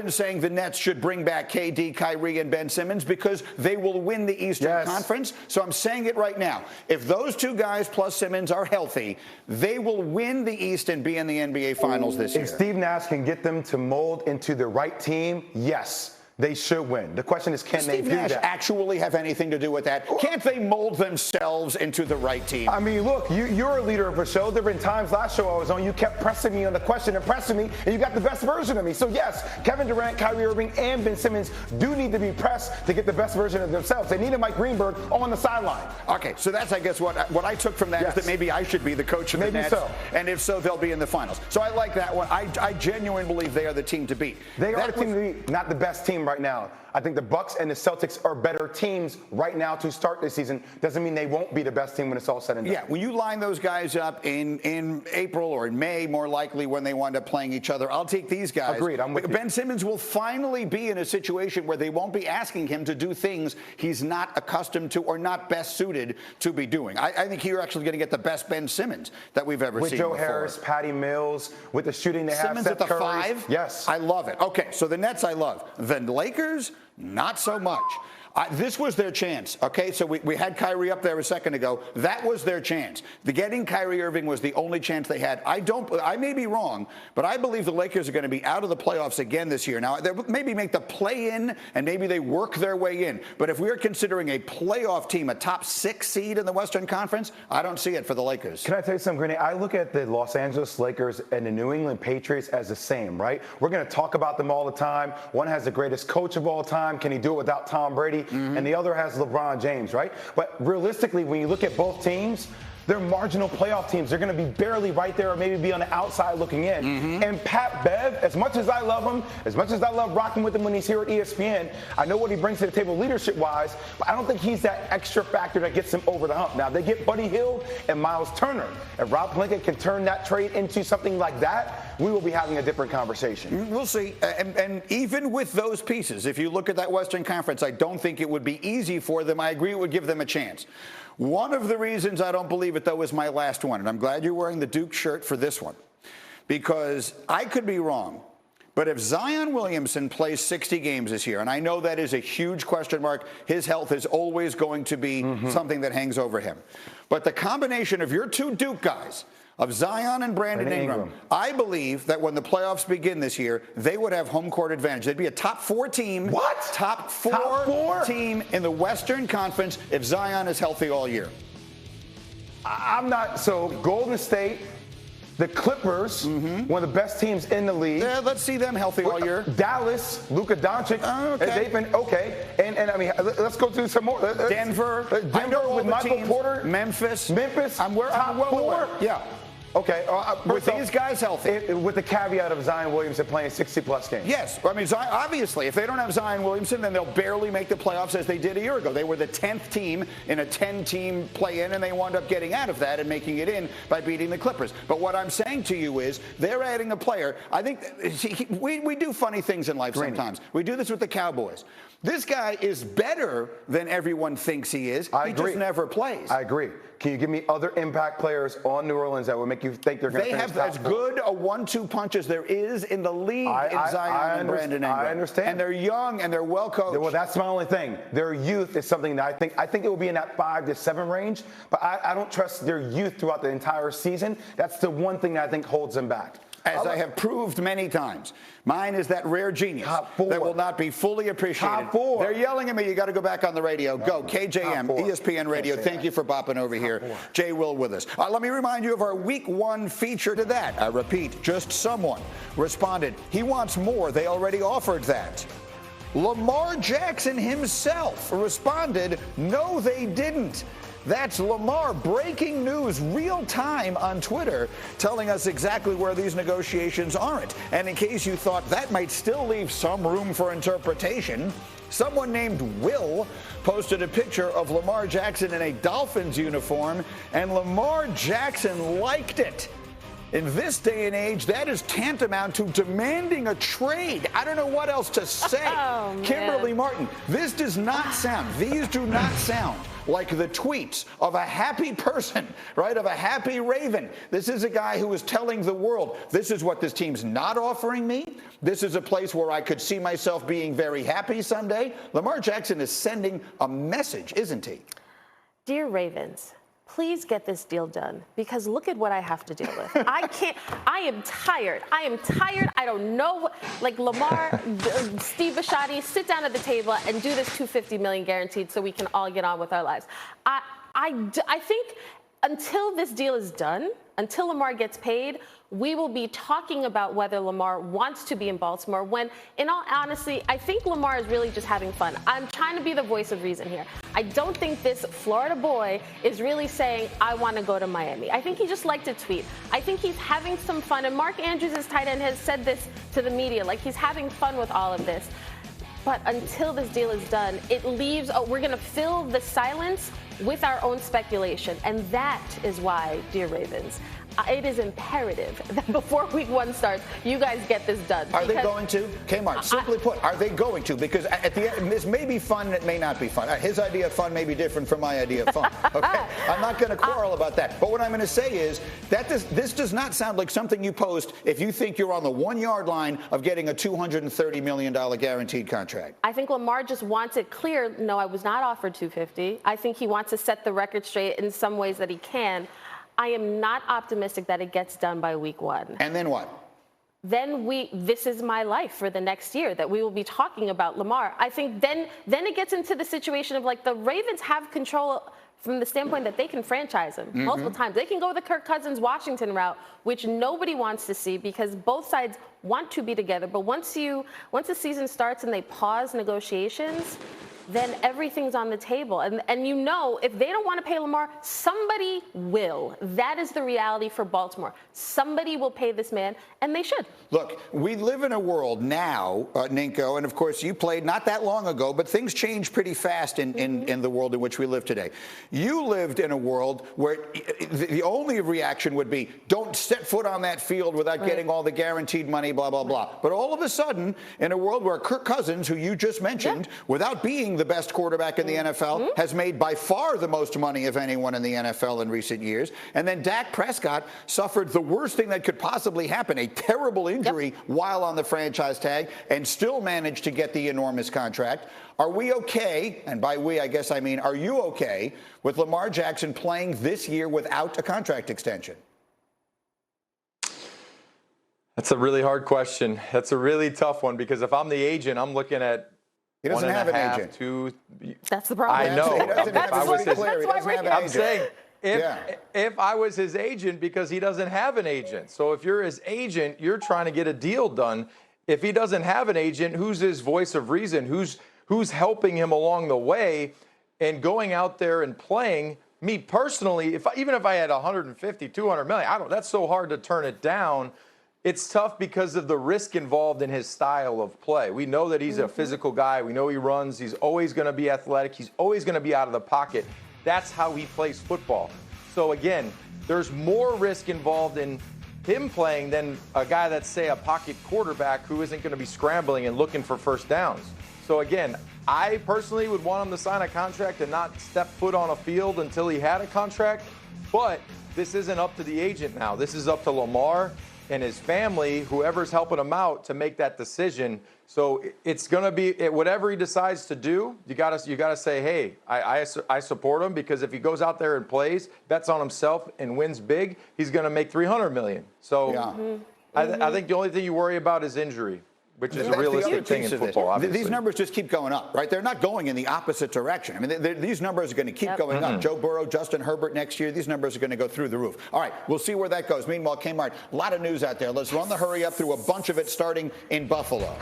been saying the Nets should bring back KD, Kyrie, and Ben Simmons because they will win the Eastern Conference. So I'm saying it right now. If those two guys plus Simmons are healthy, they will win the East and be in the NBA Finals this year. If Steve Nash can get them to mold into the right team, yes. They should win. The question is, can they do that? Does Steve Nash actually have anything to do with that? Can't they mold themselves into the right team? I mean, look, you're a leader of a show. There have been times last show I was on, you kept pressing me on the question and pressing me, and you got the best version of me. So, yes, Kevin Durant, Kyrie Irving, and Ben Simmons do need to be pressed to get the best version of themselves. They need a Mike Greenberg on the sideline. Okay, so that's, I guess, what I took from that is that maybe I should be the coach of the Nets. Maybe so. And if so, they'll be in the finals. So I like that one. I genuinely believe they are the team to beat. They are the team to beat, not the best team right now. I think the Bucks and the Celtics are better teams right now to start this season. Doesn't mean they won't be the best team when it's all said and done. Yeah, when you line those guys up in April or in May, more likely when they wind up playing each other, I'll take these guys. Agreed, I'm with you. Ben Simmons will finally be in a situation where they won't be asking him to do things he's not accustomed to or not best suited to be doing. I think you're actually going to get the best Ben Simmons that we've ever seen before. With Joe Harris, Patty Mills, with the shooting they have. Simmons at the 5? Yes. I love it. Okay, so the Nets I love. The Lakers, not so much. This was their chance, okay? So we had Kyrie up there a second ago. That was their chance. Getting Kyrie Irving was the only chance they had. I may be wrong, but I believe the Lakers are going to be out of the playoffs again this year. Now, they maybe make the play-in, and maybe they work their way in. But if we're considering a playoff team, a top 6 seed in the Western Conference, I don't see it for the Lakers. Can I tell you something, Greeny? I look at the Los Angeles Lakers and the New England Patriots as the same, right? We're going to talk about them all the time. One has the greatest coach of all time. Can he do it without Tom Brady? And the other has LeBron James, right? But realistically, when you look at both teams, they're marginal playoff teams. They're going to be barely right there or maybe be on the outside looking in. And Pat Bev, as much as I love him, as much as I love rocking with him when he's here at ESPN, I know what he brings to the table leadership-wise, but I don't think he's that extra factor that gets him over the hump. Now, they get Buddy Hield and Miles Turner. If Rob Pelinka can turn that trade into something like that, we will be having a different conversation. We'll see. And even with those pieces, if you look at that Western Conference, I don't think it would be easy for them. I agree it would give them a chance. One of the reasons I don't believe it, though, is my last one. And I'm glad you're wearing the Duke shirt for this one. Because I could be wrong. But if Zion Williamson plays 60 games this year, and I know that is a huge question mark, his health is always going to be something that hangs over him. But the combination of your two Duke guys, of Zion and Brandon Ingram, I believe that when the playoffs begin this year, they would have home court advantage. They'd be a top 4 team. What? Top four team in the Western Conference if Zion is healthy all year. I'm not. So Golden State, the Clippers, one of the best teams in the league. Yeah, let's see them healthy all year. Dallas, Luka Doncic. They've been okay. And I mean, let's go through some more. Denver with Michael Porter. Memphis. I'm top 4. Yeah. Okay. With these guys healthy. With the caveat of Zion Williamson playing 60-plus games. Yes. I mean, obviously, if they don't have Zion Williamson, then they'll barely make the playoffs as they did a year ago. They were the 10th team in a 10-team play-in, and they wound up getting out of that and making it in by beating the Clippers. But what I'm saying to you is they're adding a player. I think we do funny things in life sometimes. We do this with the Cowboys. This guy is better than everyone thinks he is. He just never plays. I agree. Can you give me other impact players on New Orleans that would make you think they're going to finish top 4? They have as good a 1-2 punch as there is in the league in Zion and Brandon Ingram. I understand. And they're young and they're well coached. Well, that's my only thing. Their youth is something that I think it will be in that 5 to 7 range, but I don't trust their youth throughout the entire season. That's the one thing that I think holds them back. As I have proved many times, mine is that rare genius that will not be fully appreciated. Top 4. They're yelling at me. You got to go back on the radio. Go, KJM, ESPN Radio. Thank you for bopping over here. Jay Will with us. Let me remind you of our Week 1 feature to that. I repeat, just someone responded. He wants more. They already offered that. Lamar Jackson himself responded, no, they didn't. That's Lamar, breaking news, real time on Twitter, telling us exactly where these negotiations aren't. And in case you thought that might still leave some room for interpretation, someone named Will posted a picture of Lamar Jackson in a Dolphins uniform, and Lamar Jackson liked it. In this day and age, that is tantamount to demanding a trade. I don't know what else to say. Kimberly Martin, this does not sound, these do not sound like the tweets of a happy person, right, of a happy Raven. This is a guy who is telling the world, this is what this team's not offering me. This is a place where I could see myself being very happy someday. Lamar Jackson is sending a message, isn't he? Dear Ravens, please get this deal done, because look at what I have to deal with. I am tired. I don't know. Like, Lamar, Steve Bisciotti, sit down at the table and do this $250 million guaranteed so we can all get on with our lives. I think until this deal is done, until Lamar gets paid, we will be talking about whether Lamar wants to be in Baltimore, when, in all honesty, I think Lamar is really just having fun. I'm trying to be the voice of reason here. I don't think this Florida boy is really saying, I want to go to Miami. I think he just liked to tweet. I think he's having some fun. And Mark Andrews, his tight end, has said this to the media, like he's having fun with all of this. But until this deal is done, it leaves, we're going to fill the silence with our own speculation. And that is why, dear Ravens, it is imperative that before week 1 starts, you guys get this done. Are they going to? Kmart, simply put, are they going to? Because at the end, this may be fun and it may not be fun. His idea of fun may be different from my idea of fun. Okay? I'm not going to quarrel about that. But what I'm going to say is that this does not sound like something you post if you think you're on the 1-yard line of getting a $230 million guaranteed contract. I think Lamar just wants it clear, no, I was not offered $250. I think he wants to set the record straight in some ways that he can. I am not optimistic that it gets done by week 1. And then what? Then this is my life for the next year, that we will be talking about Lamar. I think then it gets into the situation of, like, the Ravens have control from the standpoint that they can franchise him multiple times. They can go the Kirk Cousins Washington route, which nobody wants to see, because both sides want to be together. But once the season starts and they pause negotiations, then everything's on the table. And you know, if they don't want to pay Lamar, somebody will. That is the reality for Baltimore. Somebody will pay this man, and they should. Look, we live in a world now, Ninko, and of course you played not that long ago, but things change pretty fast in the world in which we live today. You lived in a world where the only reaction would be, don't set foot on that field without getting all the guaranteed money, blah, blah, blah. But all of a sudden, in a world where Kirk Cousins, who you just mentioned, without being the best quarterback in the NFL, has made by far the most money of anyone in the NFL in recent years. And then Dak Prescott suffered the worst thing that could possibly happen, a terrible injury while on the franchise tag, and still managed to get the enormous contract. Are we okay, and by we I guess I mean, are you okay with Lamar Jackson playing this year without a contract extension? That's a really hard question. That's a really tough one, because if I'm the agent, I'm looking at he doesn't have an agent. That's the problem. I know. I'm saying if I was his agent, because he doesn't have an agent. So if you're his agent, you're trying to get a deal done. If he doesn't have an agent, who's his voice of reason? Who's helping him along the way and going out there and playing? Me personally, even if I had 150, 200 million, that's so hard to turn it down. It's tough because of the risk involved in his style of play. We know that he's a physical guy. We know he runs. He's always going to be athletic. He's always going to be out of the pocket. That's how he plays football. So, again, there's more risk involved in him playing than a guy that's, say, a pocket quarterback who isn't going to be scrambling and looking for first downs. So, again, I personally would want him to sign a contract and not step foot on a field until he had a contract. But this isn't up to the agent now. This is up to Lamar and his family, whoever's helping him out, to make that decision. So it's going to be whatever he decides to do. You got to say, hey, I support him, because if he goes out there and plays, bets on himself, and wins big, he's going to make $300 million. So I think the only thing you worry about is injury, which is a realistic thing in football, obviously. These numbers just keep going up, right? They're not going in the opposite direction. I mean, these numbers are going to keep going up. Joe Burrow, Justin Herbert next year, these numbers are going to go through the roof. All right, we'll see where that goes. Meanwhile, Kmart, a lot of news out there. Let's run the hurry up through a bunch of it, starting in Buffalo.